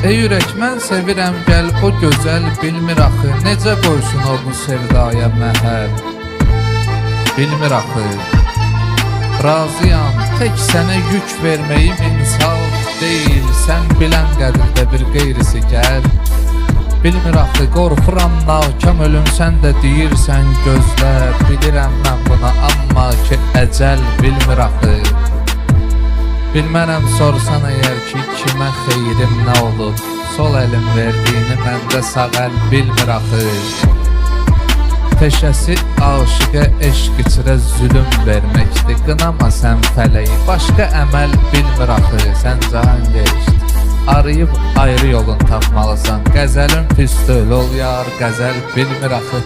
Ey ürək, mən sevirəm, gəl o gözəl, bilmir axı necə qoysun o bu sevdaya məhəl. Bilmir axı, razıyam, tək sənə yük verməyim insaf deyil. Sən bilən qədirdə bir qeyrisi gəl. Bilmir axı, qorxuram nakam ölüm, sən də deyirsən gözlə. Bilirəm mən buna, amma ki əcəl. Bilmir axı, bilmərəm sorsan əgər ki, kimə xeyrim nə olub. Sol əlim verdiyini məndə sağ əl bilmir axı. Peşəsi aşıqə eşq içirə zülüm verməkdir. Qınama sən fələyi, başqa əməl bilmir axı. Sən cahan geçdi, arayıb ayrı yolun tapmalısan. Qəzəlin püstül ol yar, qəzəl bilmir axı.